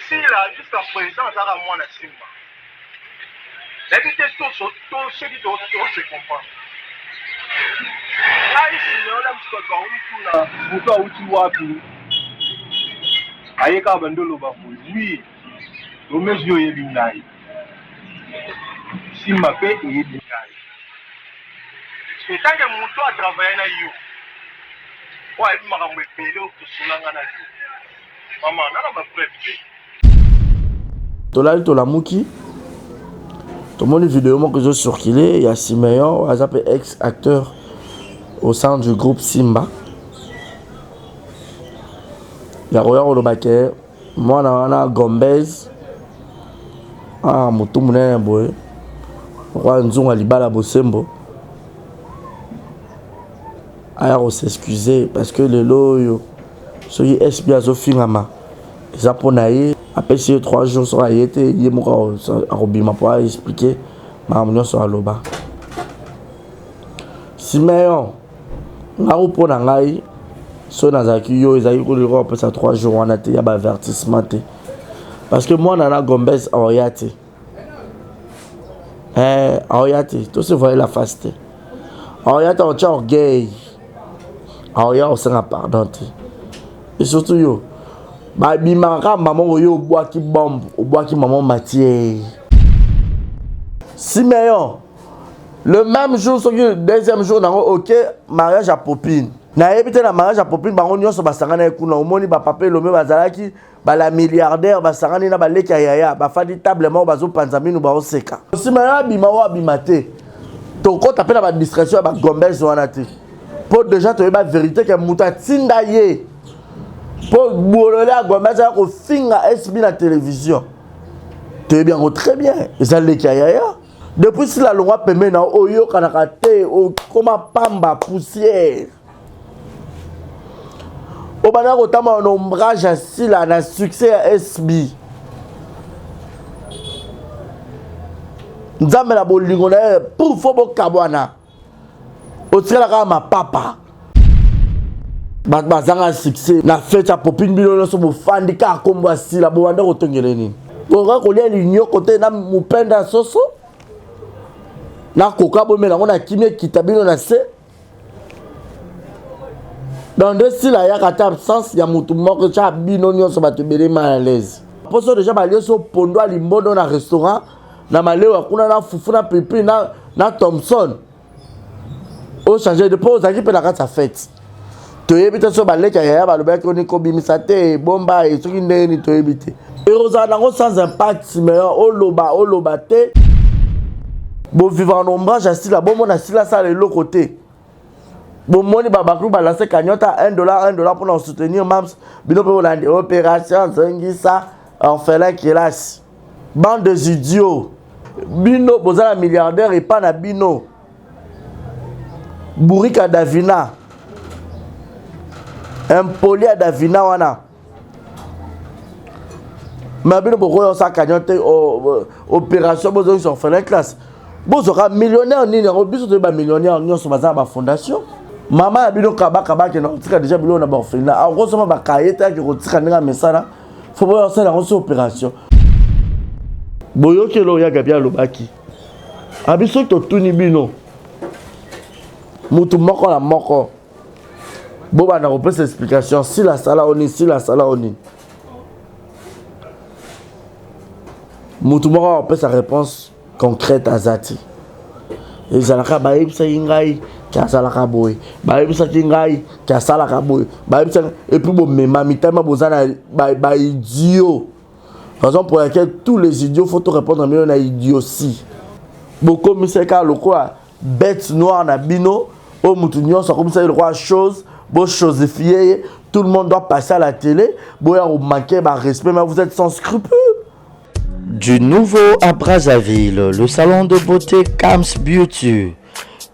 si là, jusqu'à présent, ça va moins la Simba. D'habitude, tout ce qui doit se comprendre. Là, ici, on a mis ce qu'on a dit là, où tu vois tout. Aïe, quand on le va oui, le monsieur est binaire. Simba fait, il est binaire. Et tant que mon toit travaille là, ouais, il m'a ramené pélo pour se l'engager. Maman, on a ma preuve. Tolali Tolamuki. Tout le monde vidéo que j'ai circulé, il y a Simeon, ex-acteur au sein du groupe Simba. Il y a Roya Olobake, moi on a Gombez, Moutou Mounen Boy, Roi Nzong Alibala Bosembo. Alors s'excuser parce que le lot, ceux qui SB à Zofingama, les Japonais. Après ces 3 jours sur la yété, il y a un robima pour expliquer ma munion sur la loba. Simeon, n'a pas pour n'angai, so nazaki yo, ils aillent couler après ça 3 jours on a été, il y a un avertissement parce que moi on a Gombez en yate, en yate, tout se voit la faste, en yate on tient orgueil, en yate on s'en pardon et surtout yo. Bah bimara maman yo bois qui bombe au bois qui maman matière. Simeon le même jour le deuxième jour na OK mariage à popine. Na ebité na mariage à popine bango nyonso basangana ekuna omoni ba papa lomé bazalaki ba la milliardaire basangana na ba leka yaya ba fadi tablement bazo panzaminu ba oseka. Simeon bima wa bimate. Toko tapela ba discrétion ba Gombez wana te. Pour déjà te ba vérité que muta tinda ye. Pour bourrer à Gombez, ça va finir à SB la télévision. Tu es bien, très bien. Et ça les kaya. Depuis si la loi permet na oyo kanakate o comment pamba poussière. Au bana otama un ombrage assis là na succès à SB. Nzambe la bolingo na pour fo bo kabwana. O tira la ma papa. Bazanga succès na fête à popine bino so bo fandi ka kombo asila bo wanda kotongele nini bonga kolia linyo côté na mupenda soso na koka bo mela ngona kimie kitabino na se dans deux si la ya kata absence ya mutu moko cha bino nyonso batebele mal à l'aise poso déjà balio so pondo limbono na restaurant na malewa kuna na fufu na pipi na Thompson o changer de pause aki pe la kata fête. Tu évites ce balai qui a balobé qu'on est cobimisate, bomba et tout qui n'est tu évites. Et aux anangos sans impact, mais au loba te. Bon vivant en ombrage, assis là, bon mon assis là, ça de l'autre côté. Bon moni babakou balancer cagnotte à $1 pour nous soutenir, mams. Bino pour l'opération, zangisa, orphelin qui est là. Bande de idiots. Bino, boza la milliardaire et pas na bino. Bourika Davina. Impoli à Davina wana. Mais bien beaucoup on sa cagnotte opération besoin sur faire la classe. Bon sera millionnaire ni na biso de ba millionnaire ni sur bazar ba fondation. Maman a bino kaba qui na tika déjà bilo na ba orphelinat. En gros ça ba kaeta qui rotika nga mesana. Faut voir ça dans opération. Boyo kelo ya gabia lobaki. Abiso to tuni bino. Mutu moko la moko. Bon, on a repris cette explication. Si la sala oni, si la sala oni. Moutoumora a repris sa réponse concrète à Zati. Et Zalaka Baïb Saïngaï, qui a Salaka Boy. Baïb Saïngaï, qui a Salaka Boy. Et puis, bon, mais Mamitama Bozana, idiot. Raison pour laquelle tous les idiots, il faut te répondre à mieux, on a idiotie. Beaucoup, monsieur Kaloko, bête noire, na bino, au Moutounion, ça comme ça, il roi chose. Bon chosifié, tout le monde doit passer à la télé. Bon, vous manquez de respect, mais vous êtes sans scrupules. Du nouveau à Brazzaville, le salon de beauté Kams Beauty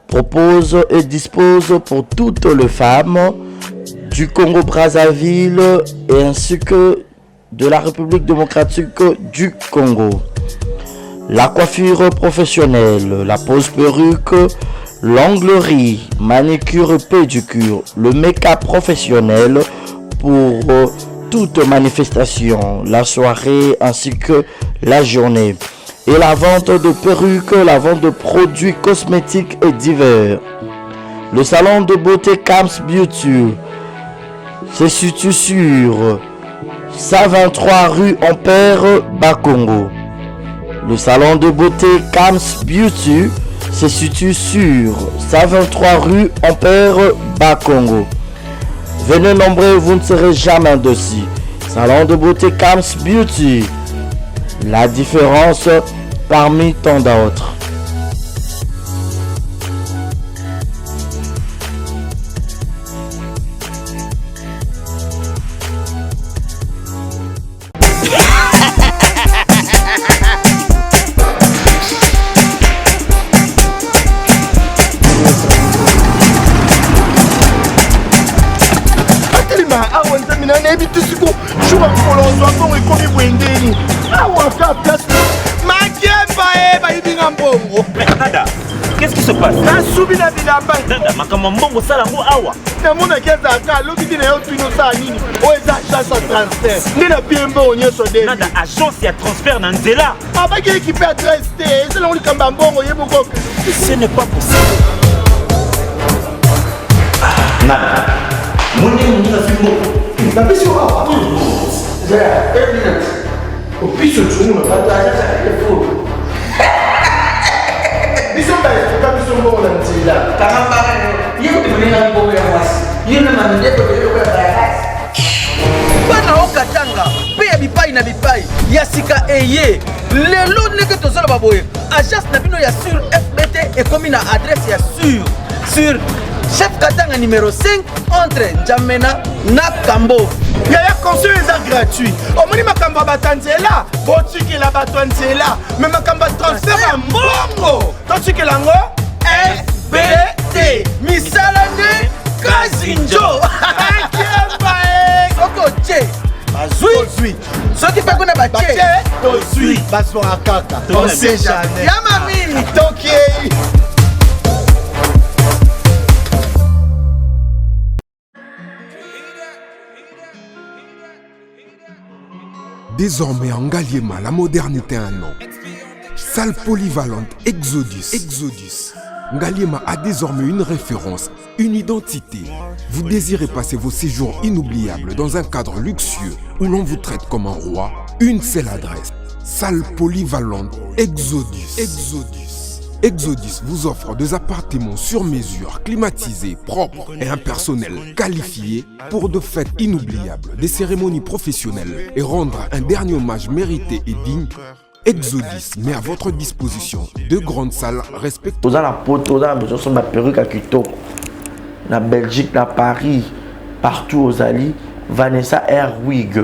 propose et dispose pour toutes les femmes du Congo-Brazzaville et ainsi que de la République démocratique du Congo. La coiffure professionnelle, la pose perruque, l'onglerie, manicure et pédicure, le make-up professionnel pour toute manifestation, la soirée ainsi que la journée. Et la vente de perruques, la vente de produits cosmétiques et divers. Le salon de beauté Kams Beauty se situe sur 123 rue Ampère, Bakongo. Le salon de beauté Kams Beauty se situe sur 123 rue Ampère, Bakongo. Venez nombreux, vous ne serez jamais dessus. Salon de beauté Kams Beauty. La différence parmi tant d'autres. Nada, qu'est-ce qui se passe? Nada, makamambongo salango awa. namona kiazaka loki na yo tino sa nini oyo eza agence ya transfert nde na piembe onyeso de Nada, agence ya transfert na nzela. abaki ekipe adresse te ezelango likamba mbongo yeboko Ce n'est pas possible. Nada, mundi munga fimbo. napesi yo awa opiso tumu na pata telefone biso baesuka biso mbongo na nzela bana okatanga mpe ya bipai na bipai ya sika eye lelo ndenge tozoloba boye agence na bino ya sur fbt ekomi na adresse ya sur chef katanga numéro 5 entre njamena na kambo yaya conseil eza gratuit omoni makambo ya bato ya nzela botikela bato ya nzela me makambo ya transfert ya mbongo totikela yango fbt misala nde kasi njo soki otie bazwi soki mpe kuna batie tozwi bazwaka kaka on sait jamais ya mami tokei Désormais en Ngaliema, la modernité a un nom. Salle polyvalente Exodus. Ngaliema a désormais une référence, une identité. Vous désirez passer vos séjours inoubliables dans un cadre luxueux où l'on vous traite comme un roi? Une seule adresse. Salle polyvalente Exodus. Exodus vous offre des appartements sur mesure, climatisés, propres et un personnel qualifié pour de fêtes inoubliables, des cérémonies professionnelles et rendre un dernier hommage mérité et digne. Exodus met à votre disposition deux grandes salles respectueuses. Dans la poto, dans la perruque à Kitoko, na Belgique, na Paris, partout aux alliés, Vanessa Airwig,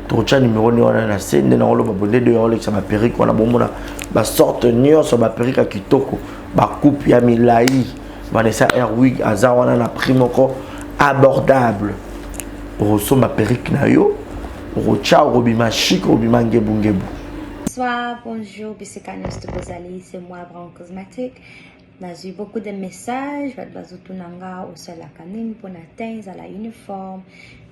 Trocha numéro ni wana na scène na olo babonde de olo ça ma perruque wana bomona ba sorte nyo so ba perruque à Kitoko, ba coupe ya milai, Vanessa Airwig aza wana na prix moko abordable. Roso ma perruque na yo, rocha robima chic robima ngebu. Bonsoir, bonjour, Bissekanos de Bozali, c'est moi, Brown Cosmétique. J'ai eu beaucoup de messages, Bazutunanga, au sol la canine, pour atteindre à la uniforme.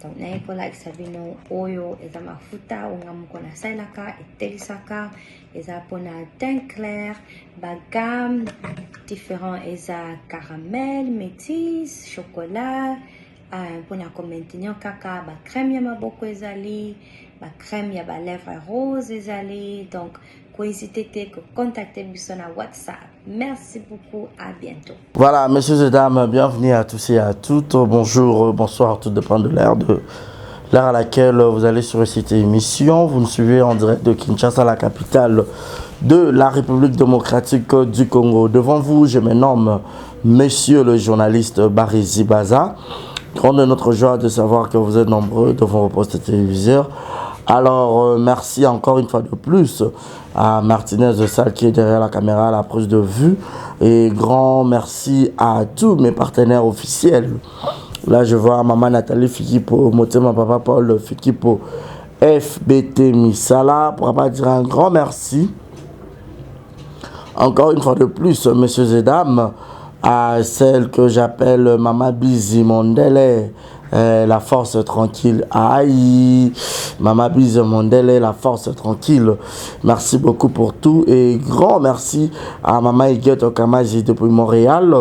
Donc, n'a pas like Sabino, Oyo, et à ma futa, ou Namukona Sailaka, et Telisaka, et à Pona teint clair, bagam, différents, et à caramel, métis, chocolat, pour maintenir caca, ba crème yama beaucoup ezali, ba crème yaba lèvres rose ezali, donc n'hésitez que contacter sur WhatsApp. Merci beaucoup, à bientôt. Voilà, messieurs et dames, bienvenue à tous et à toutes. Bonjour, bonsoir, tout dépend de l'heure à laquelle vous allez sur cette émission. Vous nous suivez en direct de Kinshasa, la capitale de la République démocratique du Congo. Devant vous, je me nomme monsieur le journaliste Barizi Baza. Grande de notre joie de savoir que vous êtes nombreux devant vos postes téléviseurs. Alors, merci encore une fois de plus à Martinez de Salle qui est derrière la caméra, la prise de vue. Et grand merci à tous mes partenaires officiels. Là, je vois maman Nathalie Fikipo, Motema Papa Paul Fikipo, FBT Misala. Pour pas dire un grand merci. Encore une fois de plus, messieurs et dames, à celle que j'appelle Mama Bizi Mondele, la force tranquille. Aïe, Mama Bizi Mondele, la force tranquille. Merci beaucoup pour tout et grand merci à Mama Igiot Okamazi depuis Montréal.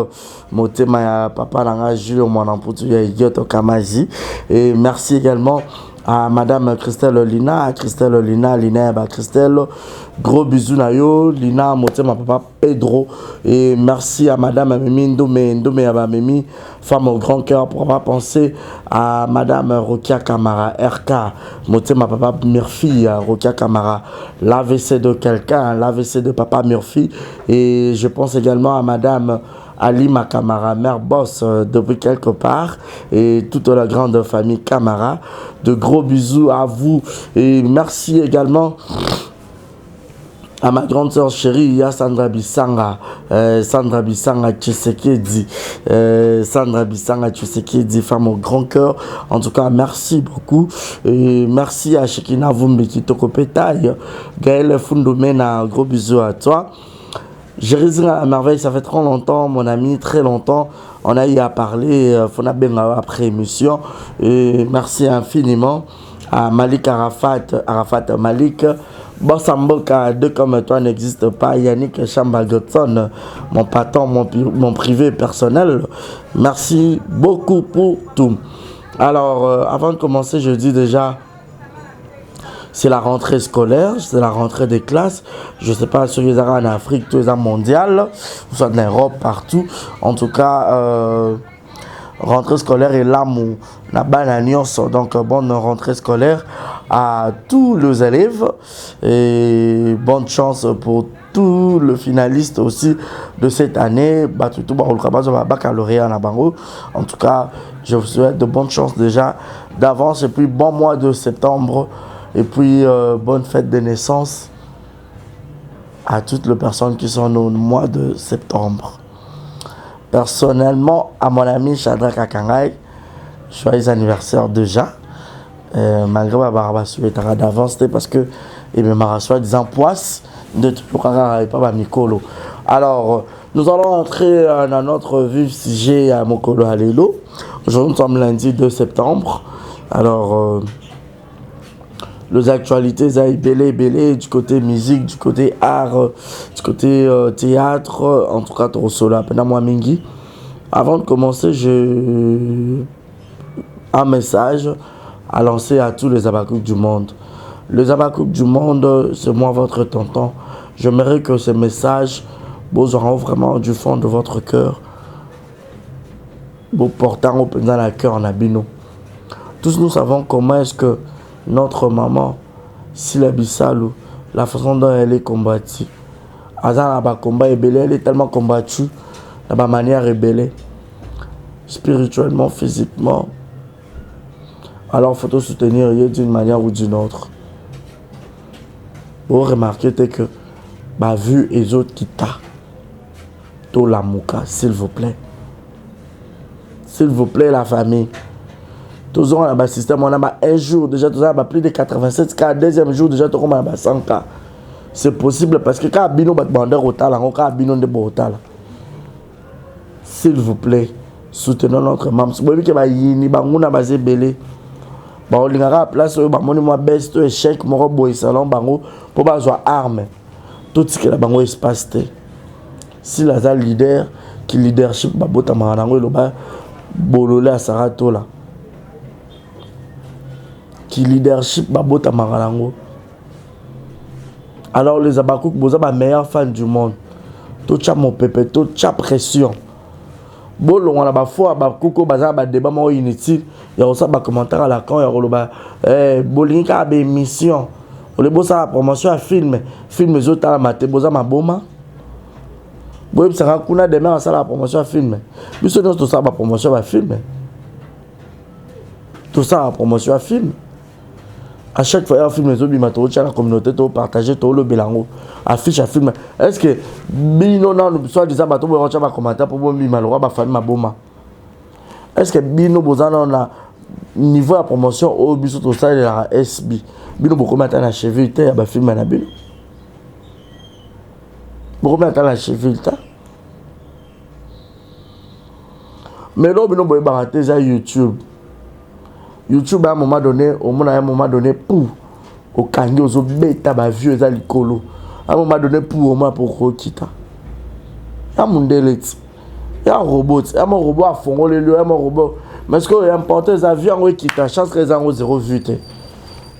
Motema papa Nanga Jules Mwanamputu Igiot Okamazi. Et merci également à Madame Christelle Lina, Christelle, gros bisous na yo, Lina, Motema papa Pedro, et merci à Madame Mimi Ndomé Abamemi, femme au grand cœur, pour avoir pensé à Madame Rokia Kamara, RK, Motema papa Murphy, Rokia Kamara, l'AVC de quelqu'un, l'AVC de papa Murphy, et je pense également à Madame Alima Kamara, mère boss depuis quelque part, et toute la grande famille Kamara. De gros bisous à vous et merci également à ma grande soeur chérie, Sandra Bissanga, Tshisekedi, Sandra Bissanga Tshisekedi, femme au grand cœur. En tout cas, merci beaucoup. Et merci à Shekina Vumbi qui te copétaille. Gaël Fundomena, gros bisous à toi. Jérémy à la merveille, ça fait trop longtemps, mon ami, très longtemps. On a eu à parler, Fona Benga après émission. Et merci infiniment à Malik Arafat Malik. Bossamboka, deux comme toi n'existe pas. Yannick Chamba-Godson, mon patron, mon privé personnel. Merci beaucoup pour tout. Alors, avant de commencer, je dis déjà, c'est la rentrée scolaire, c'est la rentrée des classes. Je ne sais pas si les en Afrique, tous les mondial, ou soit en Europe, partout. En tout cas, rentrée scolaire est là où la bananios. Donc, bonne rentrée scolaire à tous les élèves. Et bonne chance pour tous les finalistes aussi de cette année. Baccalauréat. En tout cas, je vous souhaite de bonnes chances déjà d'avance. Et puis, bon mois de septembre. Et puis, bonne fête de naissance à toutes les personnes qui sont au mois de septembre. Personnellement, à mon ami Chadra Kakangai, joyeux anniversaire déjà. Malgré ma barbe d'avance, parce que il me m'a soi-disant poisse de tout le pas ma Mikolo. Alors, nous allons entrer dans notre vif sujet à Mokolo Alelo. Aujourd'hui, nous sommes lundi 2 septembre. Alors, les actualités belé du côté musique, du côté art, du côté théâtre, en tout cas trop solo moi mingi. Avant de commencer, j'ai un message à lancer à tous les Abakouk du monde. Les Abakouk du monde, c'est moi votre tonton. J'aimerais que ce message vous auront vraiment du fond de votre cœur, vous portant au dans la cœur en abino. Tous nous savons comment est-ce que notre maman, Sila Bissalou, la façon dont elle est combattue. Combat elle est tellement combattue, la manière rebellée, spirituellement, physiquement. Alors il faut soutenir d'une manière ou d'une autre. Vous remarquez que vu les autres qui t'a, tout la mouka, s'il vous plaît. S'il vous plaît, la famille. Tous on a un système, on a un jour déjà, tous on a plus de 87 cas, deuxième jour déjà, on a 100 cas. C'est possible parce que quand Bino bat bandeur au talent, quand Bino de beau talent. S'il vous plaît, soutenons notre membre. Si vous voulez que ni banguna basé belé, bah on lingara place, bah mon moi best échec, mon boy salon bango pour pas jouer arme. Tout ce que la bango espace té. Si la leader qui leadership bah bota marango le ba bololé à Sarato là. Qui leadership babota maralango. Alors les Abakouk, vous êtes ma meilleure fan du monde. Tout ça mon pépé, tout ça pression. Bon, on a parfois Abakouk, baza ba débat mo inutile. Il y a aussi ba commentaire à la con, il y a ba bolinga ba émission. On le bossa promotion à film les autres à maté boza ma boma. Bon, ça va kuna demain à la promotion à film. Puis ce tout ça ba promotion à film. Tout ça à promotion à film. À chaque fois, il y a un film, les autres, la communauté, tout partager, tout le bilango, affiche à film. Est-ce que Bino, soit disant, bateau, on va commenter pour moi, malheureux, ma famille, ma boma. Est-ce que Bino, on a niveau de promotion, au biso, tout ça, il y a SB. Bino, beaucoup maintenant, la cheville, il y a un film, à Bino. Beaucoup maintenant, la cheville, Mais là, on va barater ça YouTube. YouTube, à un moment donné, pour au kangi, aux bêta, ma vieux, ça l'icolo. À un moment donné, pour moi, pour Rokita. Il y a mon délite. Il y a un robot. Il y a mon robot à fond, il y a mon robot. Mais ce qui est important, c'est avions qui ta chance que les gens ont 0 vue.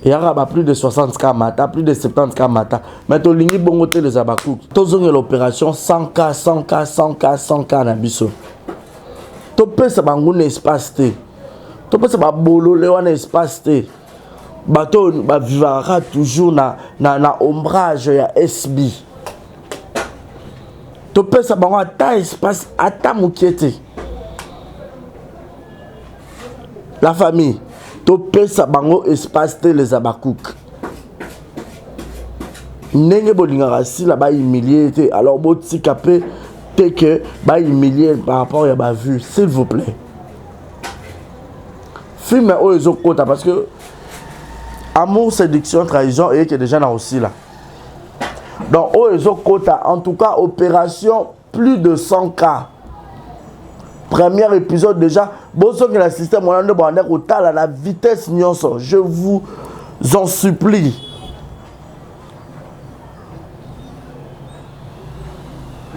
Il y a plus de 60 kamata, plus de 70 kamata. Mais tu as bon côté les abakouk. Tu as l'opération 100K, 100K, 100K, 100K na biso. Tu peux ça un espace té. Tu peux ça bolo le un espace té. Bateau ba vivra toujours na ombrage ya SB. Tu peux ça ba ta espace ata mukiete. La famille to pesa bango espace te les abakouk. Nenge bolingara si la ba humilié te alors bo tikapé te que ba humilié par rapport à ba vue s'il vous plaît. Film o ezo kota parce que amour séduction trahison et que déjà là aussi là. Donc o ezo kota en tout cas opération plus de 100K. Premier épisode déjà, bon sang que le système on a de la vitesse nyonso, je vous en supplie.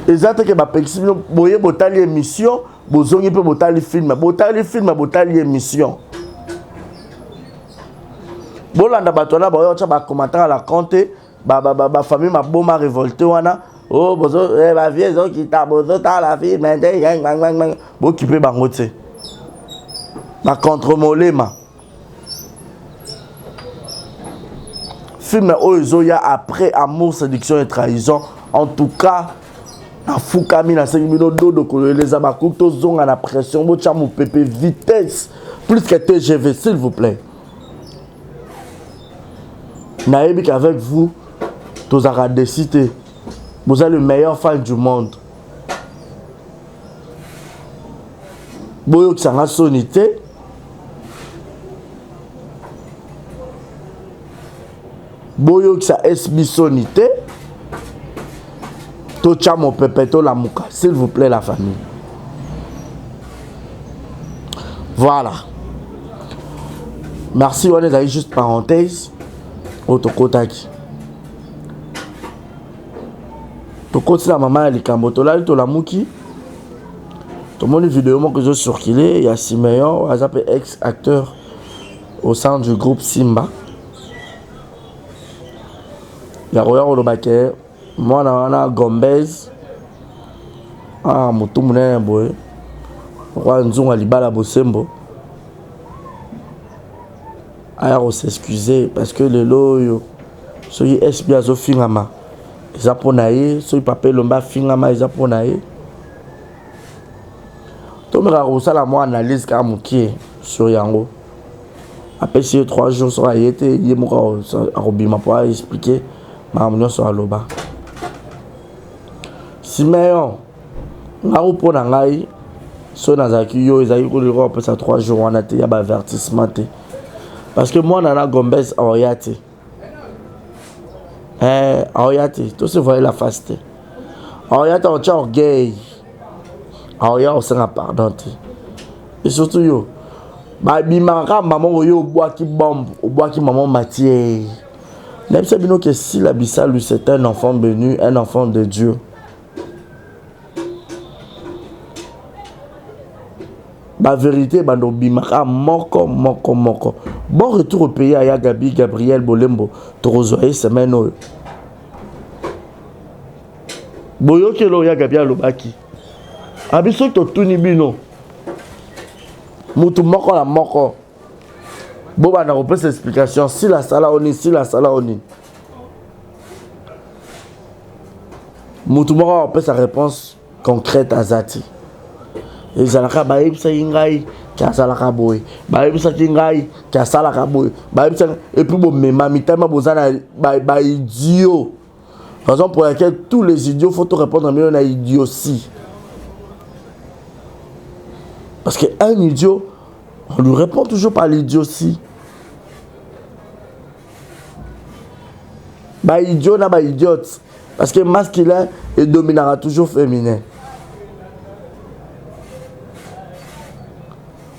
Exactement que ma personne boye botali émission, bozongi pe botali film, botali émission. Bolanda batona boyo cha ba commentaire à la compte, ba famille ma boma révolté wana. Oh, bozo, ma vieille zo qui t'a bozo ta la vie, mais bang. Bo qui peut bangote. Ma contre-molé ma. Film Ozo ya après amour, séduction et trahison. En tout cas, na fukami na 5 minutes dodo ko les abakouk to zonga na pression, bo cha mo pépé vitesse plus que TGV s'il vous plaît. Naïbi qu'avec vous, tous à décider. Vous êtes le meilleur fan du monde. Boyo qui s'en sonité. Boyo qui s'en SB sonité. Tocha mon pépéto la mouka. S'il vous plaît la famille. Voilà. Merci, on est juste parenthèse. Otokotaki. Tu continues la maman les cambotola to la mouki. Tout le monde vidéo que je circulé, il y a Simeon, ex-acteur au sein du groupe Simba. Il y a Roya Olobake, moi on a Gombez. Ah, Moutou Mounen boy. Roi Nzong Alibala Bosembo. Alors on s'excuser parce que le loyo, soy SBA Fingama. Zaponaye, soy papel lomba fingama zaponaye. To me rarosa la moi analyse ka mukie sur yango. Après ces 3 jours sur ayete, yemo arobima pour expliquer ma amnion sur aloba. Simeon, ngaru pona ngai so nazaki yo ezaki ko le après ça 3 jours on a te ya ba avertissement te. Parce que moi nana Gombez oriate. Aoyate, tout se voyait la faste. Aoyate, on tient orgueil. Aoyate, on s'en pardon. Et surtout, yo, bimara, maman, yo, bois qui bombe, au bois qui maman matière. Même si bino que si la bissa lui c'est un enfant béni, un enfant de Dieu. La vérité, bando bimara, moko. Bon retour au pays à Gabi, Gabriel Bolembo, Torozoé, semaine. Boyo kelo ya Gabi Alobaki. Abiso to tuni bino. Mutu moko la moko. Boba na repose explication si la sala oni. Mutu moko repose sa réponse concrète à Zati. Et Zalaka baïb sa ingai. Salaka boy, baïbisa kingai, salaka boy, baïbisa et puis bon mais mamitama bozana ba idiot. Raison pour laquelle tous les idiots faut te répondre à mieux na idiotie. Parce que un idiot, on lui répond toujours par l'idiotie. Ba idiot na ba idiote parce que masculin et dominera toujours féminin.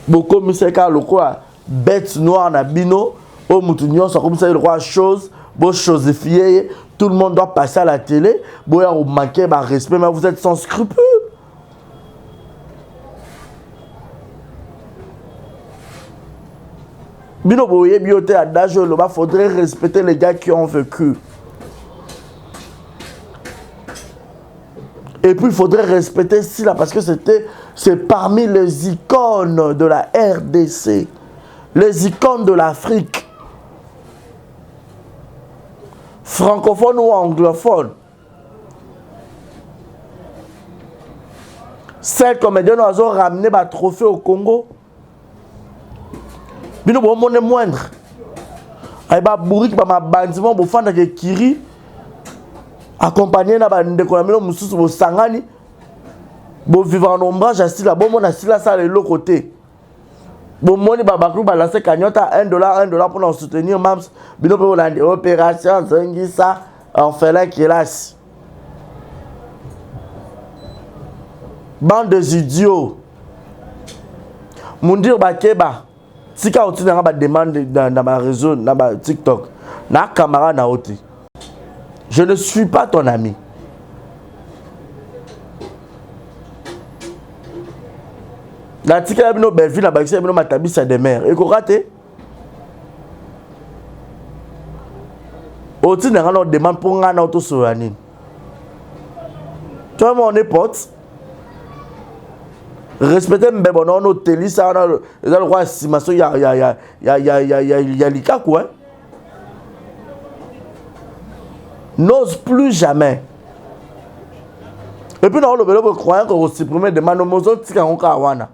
Bokomi seka lokola bête noire na bino. O mutu nyonso comme ça lokola chose. Bo chosifier. Tout le monde doit passer à la télé. Boya vous manquez de respect, mais vous êtes sans scrupules. Bino boye bioté à d'âge, il faudrait respecter les gars qui ont vécu. Et puis il faudrait respecter Sila parce que c'est parmi les icônes de la RDC, les icônes de l'Afrique, francophone ou anglophone. Cette comédienne a ramené un trophée au Congo. Bino bon mon moindre. Aiba bourrik ba ma bandiment bo fanda ke kiri. Accompagné na ba ndeko na mino mususu bo sangani. Bo vivre en ombrage asila bo mona sila ça le l'autre côté. Bo moni ba bakru ba lancer cagnotte à $1 pour nous soutenir mams. Bino po la opération Zangisa orphelin qui est là. Bande de idiots. Mundir bakeba. Si tu as une demande dans ma réseau, dans ma TikTok, na camarade na oti. Je ne suis pas ton ami. La tika ya bino Belleville na bakisi ya bino matabisa de mer. Et ko raté. Oti na ngana demande pour ngana auto soanine. Tu vois mon pote. Respectez mbebo na no teli ça na le roi simaso ya likaku hein. N'ose plus jamais. Et puis dans le belo croyant qu'on supprimer des manomozo tika onka wana.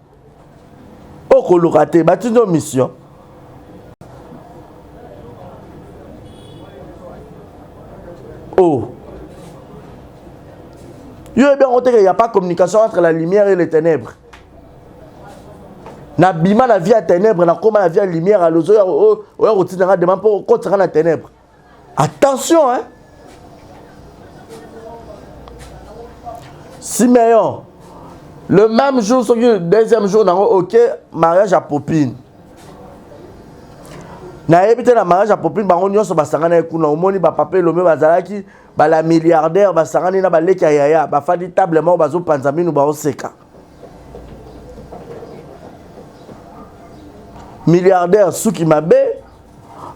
O ko lokate ba tu no mission. Oh. Il n'y a pas de communication entre la lumière et les ténèbres. Na bima la vie à ténèbres, na koma la vie à lumière à l'ozo, oya rotinera demande pour continuer la ténèbres. Attention hein. Siméon, le même jour, le deuxième jour, ok, mariage à Popine. Na évité la mariage à Popine, on y a basangana ekuna, omoni ba papé lomé bazalaki, ba la milliardaire basangani na ba leka yaya, ba fadi tablement bazo panzaminu ba oseka. Milliardaire Souki Mabe,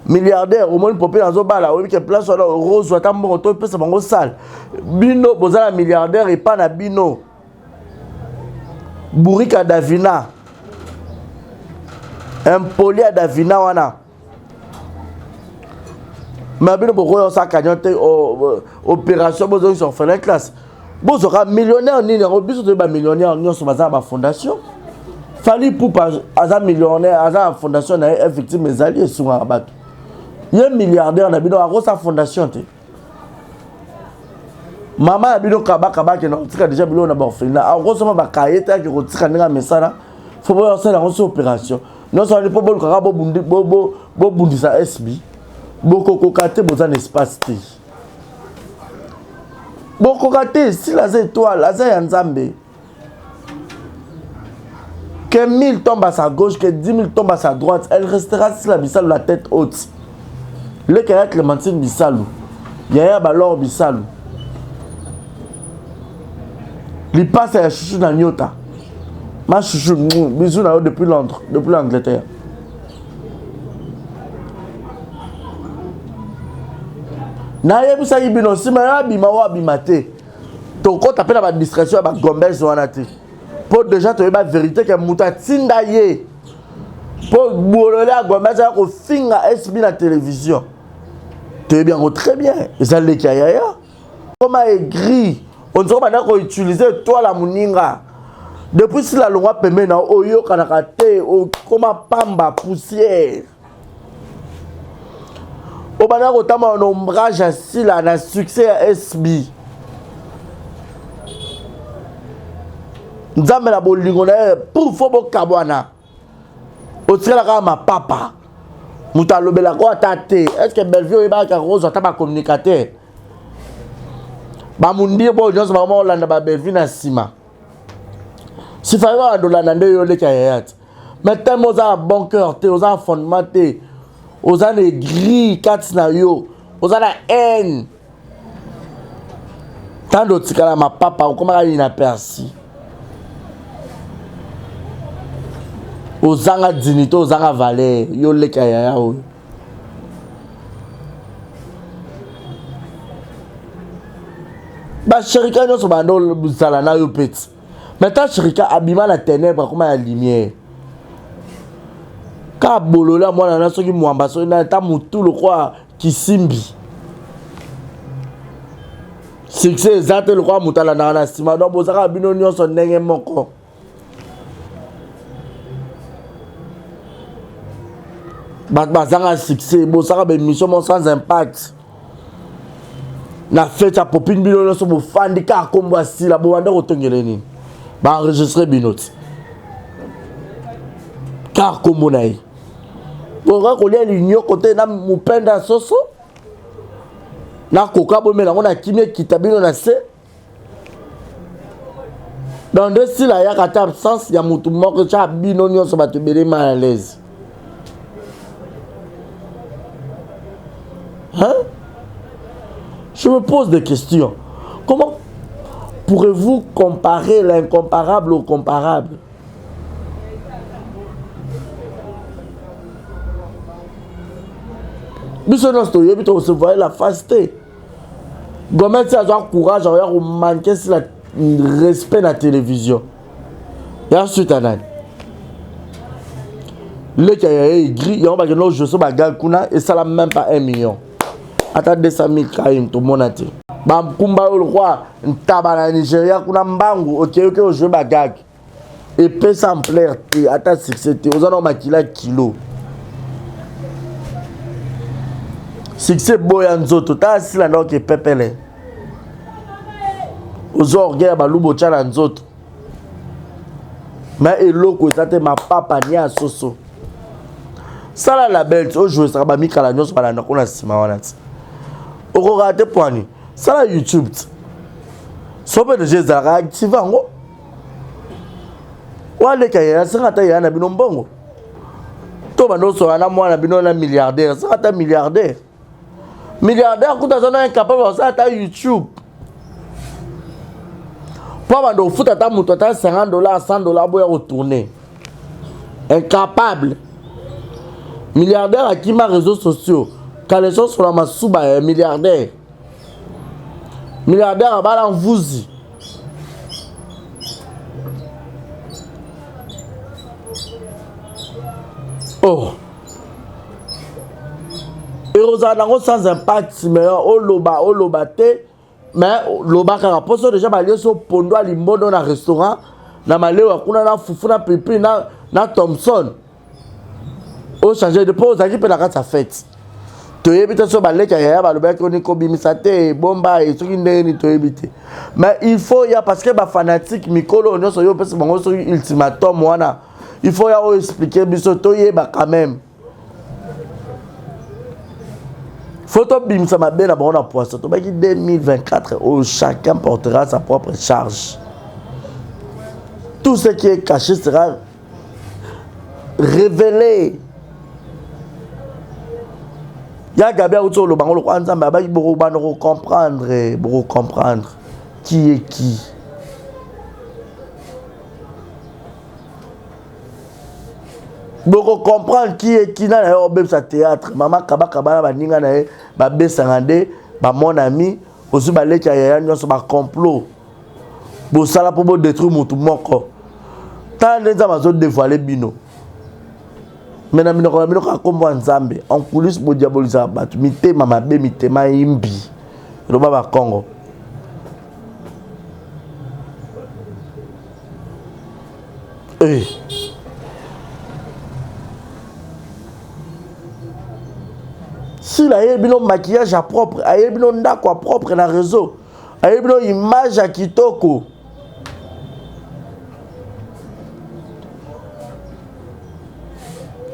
milliardaire au moins popé dans Zobala, oui, qui est place sur rose, ou attends, mon auto, c'est mon sale. Bino, bozala milliardaire et pas na Bino. Bourika Davina. Impoli à Davina, wana. Mais Bino, pourquoi on s'est cagnoté opération, ils sont fait la classe. Bon, sera millionnaire, ni les millionnaire, ni sur ma fondation. Fali pour un millionnaire, à fondation, effectivement, mes alliés sont à battre. Il y a un milliardaire, on a sa fondation. Maman a bino kaba qui n'a déjà bilo na orphelinat. En gros, ça m'a caillé qui retire un message. Faut voir ça dans cette opération. Non, ça n'est pas bon kaba bobundi sa SB. Boko kokate bozan espace ti. Boko kokate si la étoile, la za nzambe. Que 1000 tombent à sa gauche, que 10 000 tombent à sa droite, elle restera sur la Bissalou, la tête haute. Le Kaya Clémentine Bissalou, Yaya Balor Bissalou. Il passe à la chouchou dans Nyota. Ma chouchou, bisous depuis Londres, depuis l'Angleterre. Naye Bisa Ibino, si ma bima wa bimate. Ton compte appelle à l'administration à Gomez ou Anate. Pour déjà te dire la vérité que Mouta Tindaye pour bourrer à Gomez au fin à SB la télévision. Tu es bien très bien. Et ça les kaya. Comment écrit on dirait maintenant qu'on utilise toi la muninga. Depuis si la loi permet na oyo kanakate o comment pamba poussière. Au bana otama un ombrage assis là na succès à SB. Nzambe la bolingo na pour fobo kabwana. Otira la ma papa. Muta lobela ko tate. Est-ce que Belleville ba ka rose ata communicateur? Ba mundi bo nyonso ba mo landa ba Belleville na sima. Si fa ba dolanda nde yo le kayat. Mais tellement aux un bon cœur, aux un fondement, aux un gris, quatre nayo, aux un haine. Tant d'autres cas ma papa, comment il n'a perçu. Aux un dignité, aux un valeur, yo le kaya yo. Bah Chérika nous sommes dans le salana yo petit. Maintenant Chérika abîma la ténèbre comme la lumière. Quand bolola moi na soki mwamba so na ta mutu le quoi qui simbi. Succès exact le quoi mutala na sima donc bozaka bino nyonso ndenge moko. Bazanga succès bozaka be mission sans impact. Na fête à popine bino no so bo fandi ka kombo asila bo wanda kotongele nini ba enregistrer binoti ka kombo nai bo ga ko lia linyo kote na mupenda soso na koka bo mela ngona kimie kitabino na se dans deux styles ya kata absence ya mutu moko cha bino nyonso ba te bele mal à l'aise. Hein? Je me pose des questions. Comment pourrez-vous comparer l'incomparable au comparable? Monsieur Nostro, vous se voyez la fasté. Gomet, ça a courage, à manquer le respect de la télévision. Et ensuite, le qui a écrit, il y a un peu de choses, et ça n'a même pas 1 million. Ata 200 000 kaim to monate. Ba mkumba yo roi ntaba na Nigeria kuna mbangu okeyoke oje bagag. Et pesa ampleur te ata succès te ozana makila kilo. Succès boya nzoto ta sila ndo ke pepele. Ozo orgueil ba lubo chala nzoto. Mais eloko ezate ma papa ni asoso. Sala la belle o jouer ça ba mikala nyonso ba na kona sima wana. Au regard point ça la YouTube sobe de Jésus active ngo wale kaya singata yana bino mbongo to bando so ana mwana bino na milliardaire singata milliardaire kuta zona incapable ça ta YouTube pour bando futa ta muto ta $50 $100 boya retourner incapable milliardaire à qui ma réseaux sociaux. Quand les gens sont dans ma souba, milliardaire à balan vouzi. Oh. Et aux anangos sans impact, mais au loba te, mais loba karaposo déjà balé so pondo à limbono na restaurant, na malé kuna na fufu na pipi na Thompson. Au changer de pause, qui peut la carte sa fête. Toyebite so baleka ya balobaki oni ko bimisate bomba et soki ndeni toyebite. Mais il faut ya parce que ba fanatique mikolo nyonso yo pesa bango so ultimatum wana. Il faut ya o expliquer biso toyeba quand même. Photo bimisa mabe na bona poisson. To baki 2024 où chacun portera sa propre charge. Tout ce qui est caché sera révélé. Ya Gabia autour le bango le ensemble ba beaucoup bano comprendre qui est qui. Beaucoup comprendre qui est qui na yo bem sa théâtre mama kaba ba ninga na ba besangande ba mon ami aussi ba leka ya nyonso ba complot. Bo sala pour détruire mutu moko. Tant nza bazo dévoiler bino. Maintenant, nous avons comme Nzambe en coulisses pour diaboliser la batte. Mité mama be mité ma imbi. Le baba Congo. Eh. Si la yebino maquillage à propre, a yebino ndako à propre na réseau, a yebino image à kitoko.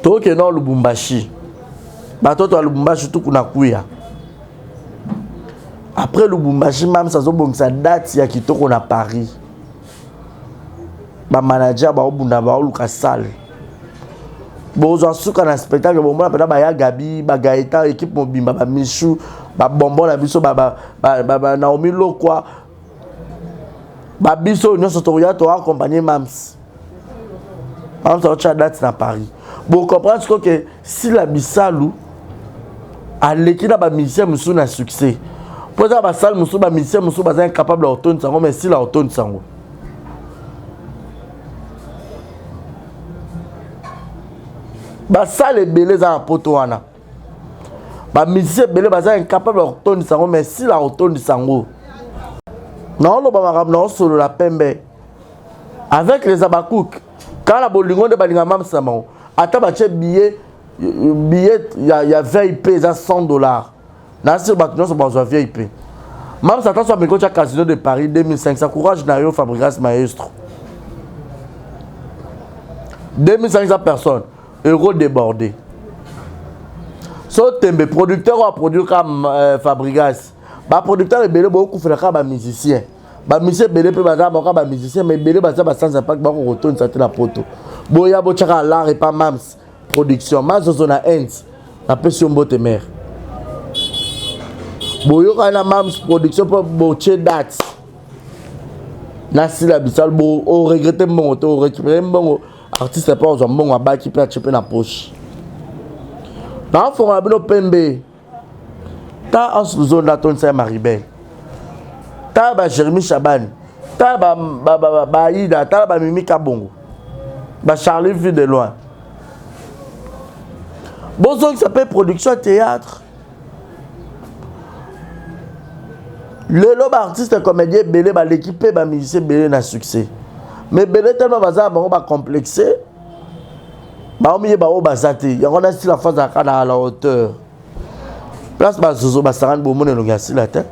Toke non Lubumbashi. Batoto à Lubumbashi tout kuna kuya. Après Lubumbashi même ça zobongisa date ya kitoko na Paris. Ba manager ba obunda ba oluka salle. Bon, j'en suis un spectacle, bon, moi, baya Gabi, Gaëtan, équipe Mobimba, Michou, Bonbon, la biso, Naomi Lokwa, Biso, Union Sotoria, tu as accompagné Mams. Mams, tu as date dans Paris. Bon, comprendre que si la Bissalou, à l'équipe de musicien, nous avons un succès. Pour ça, salle, nous sommes musicien, nous sommes incapables d'automne, mais si la automne, sango. Ça les belés à Potoana. Ba musicien belé baza incapable d'automne, sango, mais si la automne, sango. Non, le bamaram non solo la pembe. Avec les abakouk, quand la bolingo de balingamam samao, attends bache billet, il y a VIP à $100. Nassir Batunon sont besoin VIP. Même ça soit mes coachs à Casino de Paris 2500 courage Nario Fabregas Maestro. 2500 personnes, euros débordés. So tembe producteur a produit comme Fabregas. Ba producteur est belé beaucoup fait comme musicien. Ba musicien belé peut baza ba musicien mais belé baza ba sans impact ba retourne ça la poto. Boya bo chaka l'art et pas Mams production. Mams zona ends. La pression bote mère. Boyo kana Mams production pour boche date. Nasi la bisal bo o regretter mon auto récupérer mon artiste pas aux bon à bas qui peut choper la poche. Dans fond la bino pembe. Ta en zone la tonne c'est Maribel. Ta ba Jérémy Chaban. Ta ba Ida, ta ba Mimi Kabongo. Ba Charlie vu de loin. Bonjour qui s'appelle production théâtre. Le lobe artiste comédien belé ba l'équipe ba musicien belé na succès. Mais belé tellement bazar ba complexé. Ba omiye ba o bazati. Ya on a si la phase à la hauteur. Place ba zozo ba saran bo mone longa si la tête.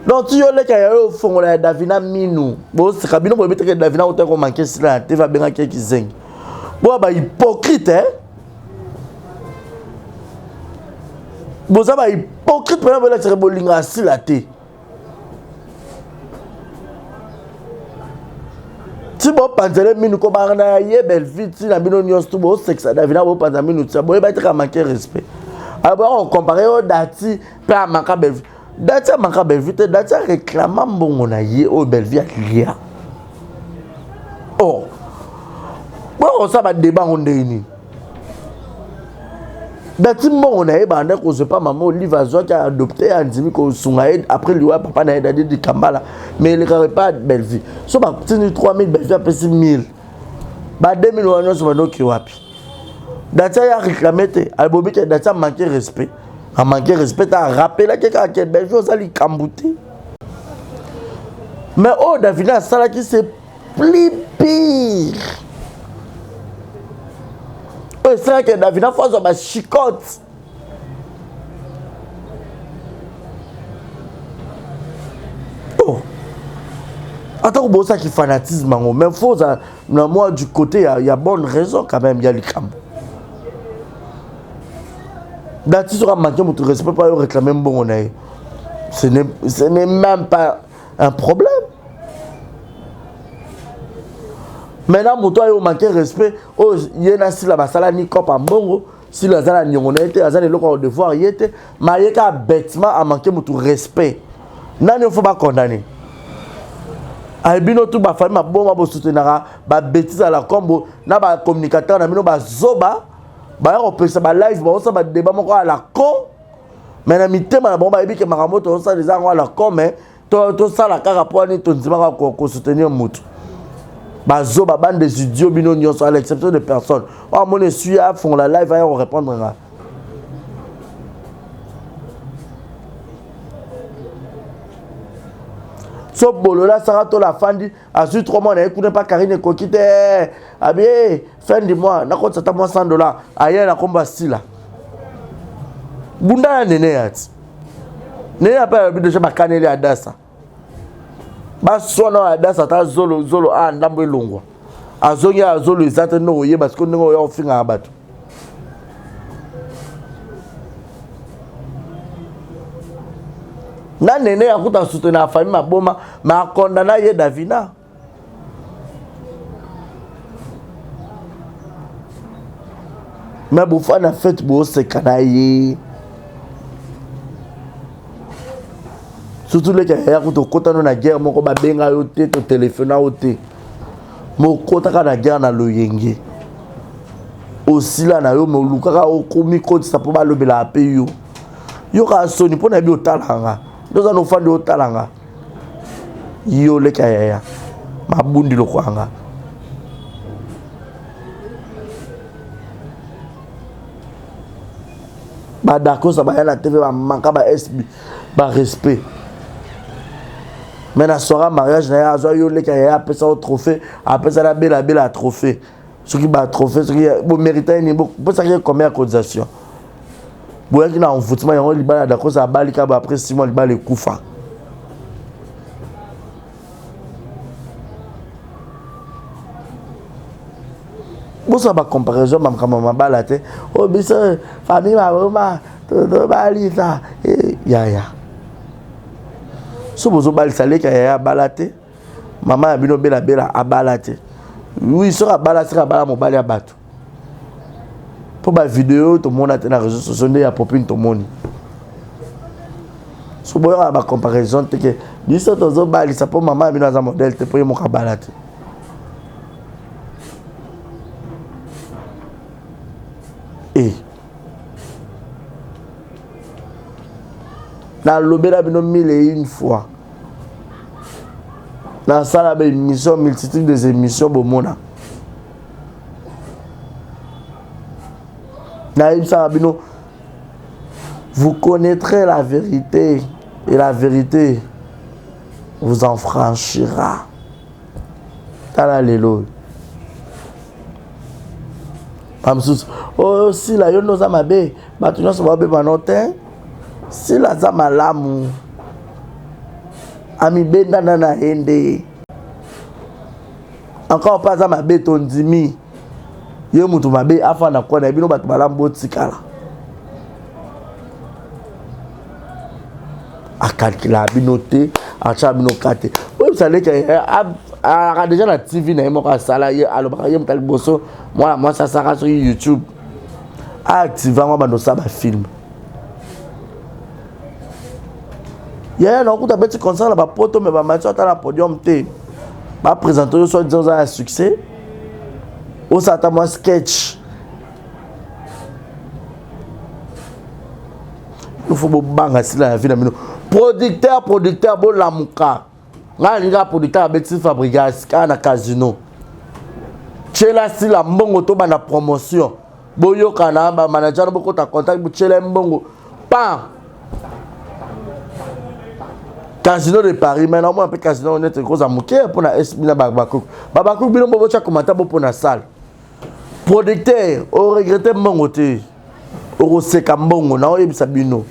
Donc tu yo le ka yo fond la Davina Minou. Bo c'est kabino bo mettre Davina hauteur ko manquer si la tête va bien qui zeng. Bo ba hypocrite hein. Bo ça ba hypocrite pour la tere bolinga si la tête. Si vous pensez que vous avez belle vie, si vous avez un peu de sexe, vous avez un peu de sexe, vous avez manqué respect. Alors, on compare au Dati, puis à manquer belle vie. Dati a manqué belle vie, Dati a réclamé bon on a yé au belle vie à l'IA. Oh, bon, ça va débat on est. Dati bon on a yé, bah on ne pas maman Olive qui a adopté un demi qu'on s'engaille après lui papa n'a aidé du Kambala. Mais il n'aurait pas de belle vie. Si on a 3000 belle vie, après 6000. Bah 2000 on se voit qui wapi. Dati a réclamé, Albobi qui Dati a manqué respect. A manqué respect, a rappelé quelqu'un qui est belle vie, on s'est cambouté. Mais oh, Davina, ça là qui c'est plus pire. Oh, c'est là que Davina faut avoir chicote. Oh. Attends, bon, ça qui fanatisme, mais faut moi du côté, il y a bonne raison quand même, il y a les cambes. Dati sera manqué, mais tu ne respectes pas réclamer bon. Ce n'est même pas un problème. Maintenant, moto a manqué respect. Oh, il y a un style à basala ni cop en bongo. Si la zala ni on était, la zala ni local devoir y était, mais il y a un bêtement à manquer mon respect. Non, il ne faut pas condamner. Albino tout ba famille ma bon ma soutenir ba bêtise à la combo na ba communicateur na mino ba zoba ba on peut ça ba live ba ça ba débat moko à la con mais na mitema na bon ba ebi ke maramoto ça les à la con mais to ça la ka rapport ni to nzima ko soutenir mutu. Bazoba bande des idiots bino nyonso à l'exception de personnes. Oh mon essuie à fond la live va répondre là. So bolola sarato la fandi azu 3 mois na écoute pas Karine Kokite. Ah bien fin du mois na compte ça moi $100 ailleurs na komba sila. Bunda nene yat. Nene apa bi déjà bakaneli adasa. Basona adasa ta zolo a ndambo elongwa. Azongi azolo ezate no ye parce que ngo yo finga abatu. Na nene akuta soutenir la famille maboma ma condamna ye Davina. mais bofa na fête bo sekanaye surtout les gars ko to kota no na guerre moko ba benga yo te to téléphone yo te mo kota ka na guerre na loyenge aussi là na yo mo lukaka o komi ko sa po ba lobela pe yo yo ka soni po na bi otalanga ndoza no fandi otalanga yo le kaya mabundi lokwanga ba d'accord ça ba na TV ba manka ba SB ba respect mais na soirée mariage na ya zo yo le kaya après ça au trophée après ça la belle trophée ce qui ba trophée ce qui bon mériter ni pour ça qu'il y a combien de cotisation bon qui na envoûtement yango libala d'accord ça bali ka ba après 6 mois libala kufa bon ça ba comparaison mam kama mabala te o bisa famille ma to bali ça ya so bozo bali sale ka ya balate mama bino bela abalate oui sera bala mobali ya bato pour ba vidéo to mona te na réseaux sociaux nde ya popine to moni so boya ba comparaison te ke biso to zo bali ça pour mama bino za modèle te pour mo ka balate et na lobela bino 1001 fois na sala ba émission multitude des émissions bomona na imsa bino vous connaîtrez la vérité et la vérité vous en franchira tala lelo pamsus oh si la yo noza mabe batu nyonso babe banote si la za malamu ami benda na ende encore pas za mabe tondimi ye mutu mabe afa na kona bino batu malamu botikala akakila bino te acha bino kate oui ça les a déjà la TV na mo ka sala ye aloba ye mutali boso moi ça sera sur YouTube activement ba no sa ba film ya na okuta beti concert ba poto me ba match ata na podium te ba présenter yo soit disant un succès au ça ta moi sketch il faut banga sila la vie na mino producteur bo lamuka nga linga producteur beti Fabregas na casino chela sila mbongo to bana promotion boyo kana ba manager boko ta contact bu chela mbongo pa casino de Paris maintenant moi un peu casino on est cause à mouké pour na SB na Babakou bino bobo cha commenter bo pour na salle producteur o regretter mbongo te o seka mbongo na o yebisa bino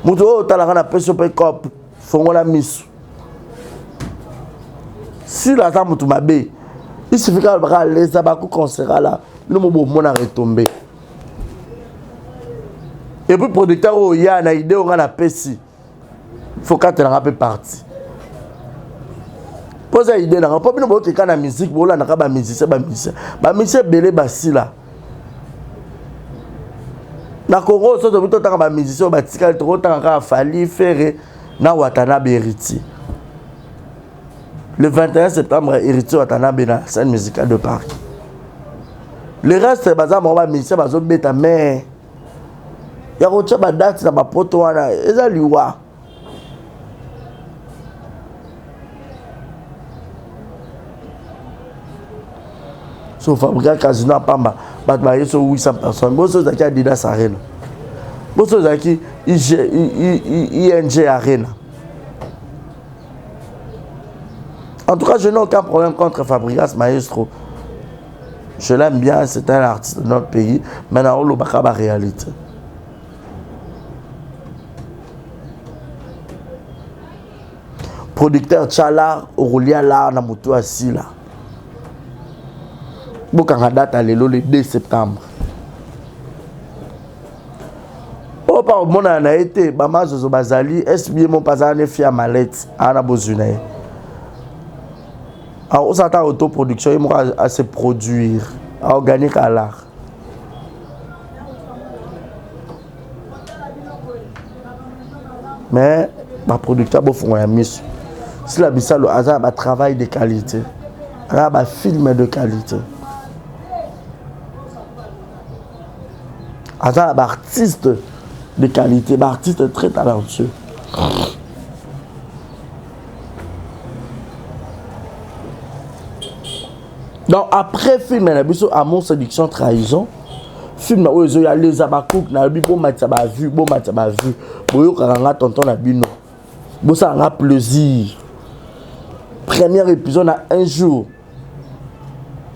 mutu o talaka na peso pe cop fongola misu si la ta mutu mabe il suffit que ba les abakou concert là le mo mona retomber et puis producteur o ya na idée on na pesi faut que tu n'as pas parti pose idée na pas bino bo ke kana musique bo la na ba musicien belé basi là na Congo so to bito ta ba musicien ba tikal to ta ka Fally Ferré na Watanabe Héritier le 21 septembre Héritier Watanabe na scène musicale de Paris le reste baza mo ba musicien bazo beta mais ya ko tsa ba date na ba poto wana eza liwa so Fabregas casino à Pamba bat ba yeso 800 personnes boso zaki Adidas Arena boso zaki ING Arena. En tout cas je n'ai aucun problème contre Fabregas Maestro, je l'aime bien, c'est un artiste de notre pays. Maintenant on le baka ba réalité producteur Tchala Aurelia là na mutu asila bokanga date à lelo le 2 septembre. Oh par mona na été bama zozo bazali SB mon pazane fia malette ana bozuna. Alors on s'attend à autoproduction, il à se produire, à organique à l'art. mais ma producteur font un miss. Si la bisalo a un travail de qualité, un film de qualité, un artiste de qualité, un artiste très talentueux. Donc après film, il y a Amour, Séduction, Trahison. Film où il y a les abakouk, na bi bon match ba vu, bon match ba vu. Boyo karanga tonton na bino. Bo ça a plaisir. Premier épisode à un jour.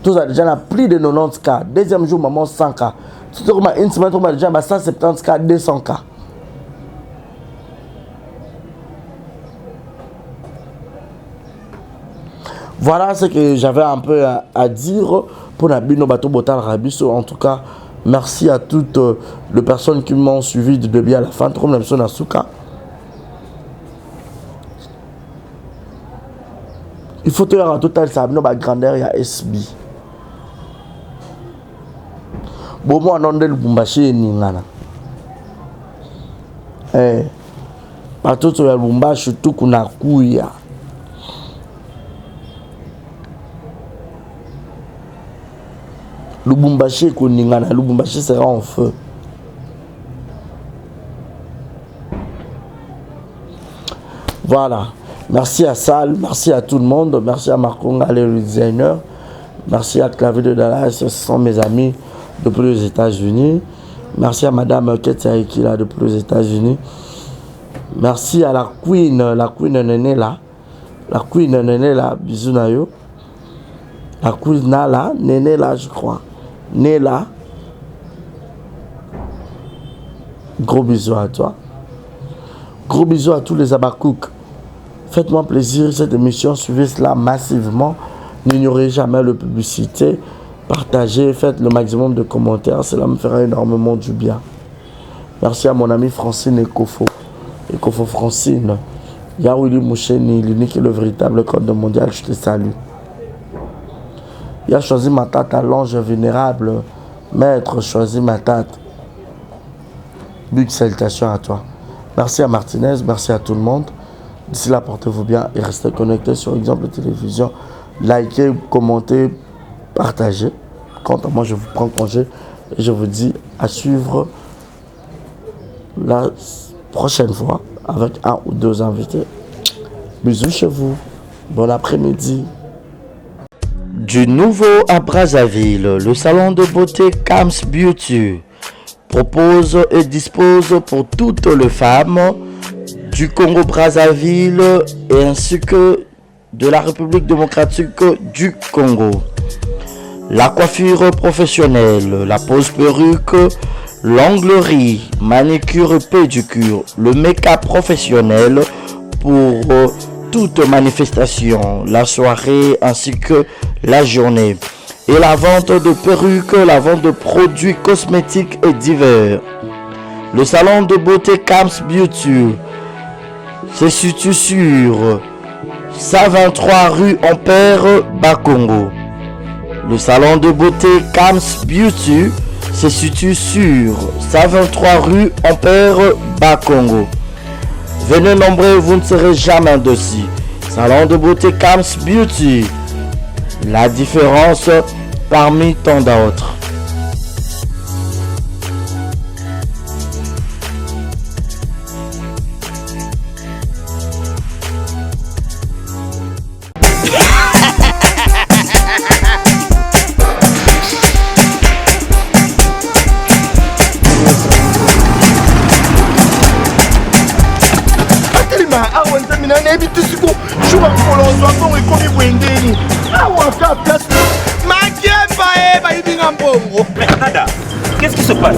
Tout ça déjà plus de 90K. Deuxième jour maman 100K. Tout comme une semaine on a déjà 170K, 200K. Voilà ce que j'avais un peu à dire pour Nabino Bato Botal Rabiso. En tout cas, merci à toutes les personnes qui m'ont suivi de début à la fin. Comme l'impression d'Asuka. Il faut te dire en total, ça a une grandeur, il y a SB. Bon, moi, on a le Bumbashi et Ningana. Eh, pas tout le Bumbashi, tout qu'on a couillé. Lubumbashi et Ningana, Lubumbashi sera en feu. Voilà. Merci à Sal, merci à tout le monde, merci à Marconga, le designer, merci à Clavier de Dallas, ce sont mes amis depuis les États-Unis. Merci à Madame Ketsaiki là depuis les États-Unis. Merci à la Queen Néné là. La Queen Néné là, bisous nayo. La Queen là, Néné là, je crois. Néla. Gros bisous à toi. Gros bisous à tous les abakouk. Faites-moi plaisir, cette émission, suivez cela massivement. N'ignorez jamais la publicité. Partagez, faites le maximum de commentaires. Cela me fera énormément du bien. Merci à mon ami Francine Ekofo. Ekofo Francine. Yaouli Moucheni, l'unique et le véritable code mondial, je te salue. Il a choisi ma tante à l'ange vénérable. Maître, choisi ma tante. Big salutations à toi. Merci à Martinez, merci à tout le monde. D'ici là, portez-vous bien et restez connectés sur Exemple Télévision. Likez, commentez, partagez. Quant à moi, je vous prends congé et je vous dis à suivre la prochaine fois avec un ou deux invités. Bisous chez vous. Bon après-midi. Du nouveau à Brazzaville, le salon de beauté Kams Beauty propose et dispose pour toutes les femmes du Congo-Brazzaville et ainsi que de la République démocratique du Congo. La coiffure professionnelle, la pose perruque, l'onglerie, manicure et pédicure, le make-up professionnel pour toute manifestation, la soirée ainsi que la journée. Et la vente de perruques, la vente de produits cosmétiques et divers. Le salon de beauté Kams Beauty se situe sur 123 rue Ampère, Bakongo. Le salon de beauté Kams Beauty se situe sur 123 rue Ampère, Bakongo. Venez nombreux, vous ne serez jamais dessus. Salon de beauté Kams Beauty. La différence parmi tant d'autres. Nada, qu'est-ce qui se passe?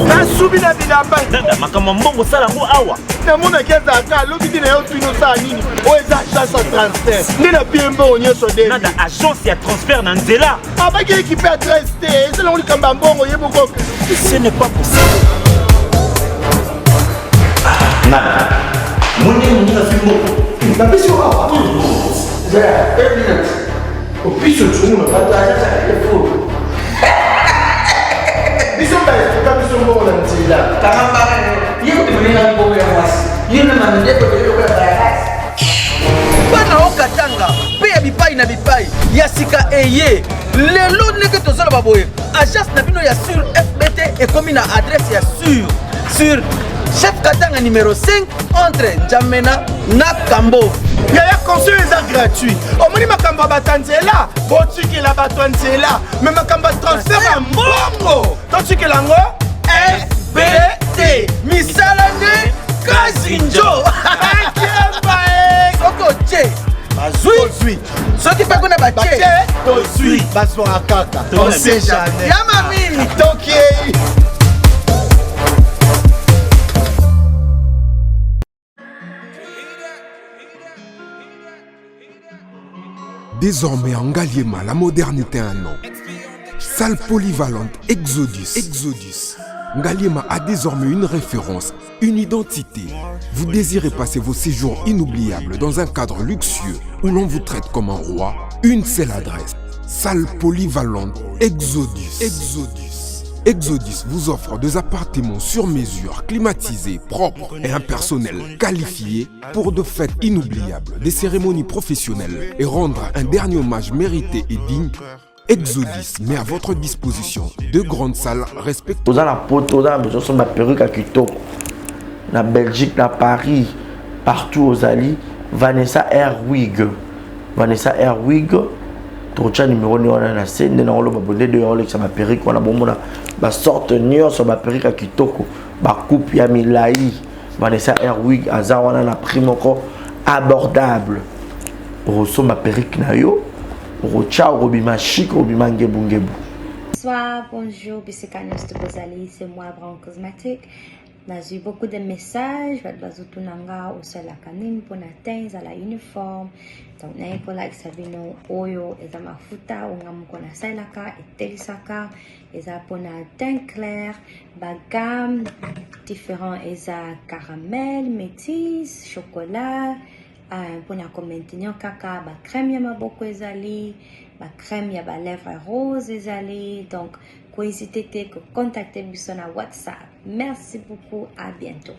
Nada, makambo mbongo sala ngo awa. namona kezaka lobi na yo tino sa nini o eza agence ya transfert nde na pie mbongo nyonso de Nada agence ya transfert na nzela abaki équipe adresse te ezala ngo likambo ya mbongo ye boko ce n'est pas possible. Nada mwende mwingi na fimbo napesi yo awa zaya 1 minute opiso tshungu na pataja za telefone biso mbele biso mbongo na nzela kama mbare yeko te mwenye na mbongo ya mwasi yena mandeko de bana okatanga pe ya bipai na bipai ya sika eye lelo ndenge tozala baboye agence na bino ya sur FBT ekomi na adresse ya sur chef katanga numéro 5 entre Njamena na Kambo. yaya conseil eza gratuit omoni makambo ya bato nzela botikela bato ya nzela me makambo ya transfert ya mbongo totikela yango FBT misala nde kasi njo soki otie bazwi soki mpe kuna batie tozwi bazwaka kaka osejane yama mingi tokei. Désormais en Ngaliema, la modernité a un nom. Salle polyvalente Exodus. Ngaliema a désormais une référence, une identité. Vous désirez passer vos séjours inoubliables dans un cadre luxueux où l'on vous traite comme un roi? Une seule adresse. Salle polyvalente Exodus. Exodus vous offre des appartements sur mesure, climatisés, propres et un personnel qualifié pour de fêtes inoubliables, des cérémonies professionnelles et rendre un dernier hommage mérité et digne. Exodus met à votre disposition deux grandes salles respectueuses. Dans la pote, dans la perruque à Kitoko, na Belgique, na Paris, partout aux alliés, Vanessa Airwig. Trocha numéro ni wana na scène na olo babonde de olo ça ma perruque wana bomona ba sorte nion sur ba perruque à kitoko ba coupe ya milai Vanessa Airwig aza wana na prix moko abordable pour so ma perruque na yo pour cha robima chic robima ngebu. Bonsoir, bonjour, Bissekanos de Bozali, c'est moi, Brown Cosmétique. J'ai eu beaucoup de messages, bazutunanga au sol la canine pour atteindre la uniforme. Donc, n'a pas like sabino oyo, et ma futa, ou ngamukona salaka, et telisaka, et ça pour teint clair, gamme différent, et ça caramel, métis, chocolat, pour maintenir kaka, crème yama beaucoup ezali, crème yaba lèvres rose ezali, donc, n'hésitez pas à contacter sur WhatsApp. Merci beaucoup, à bientôt.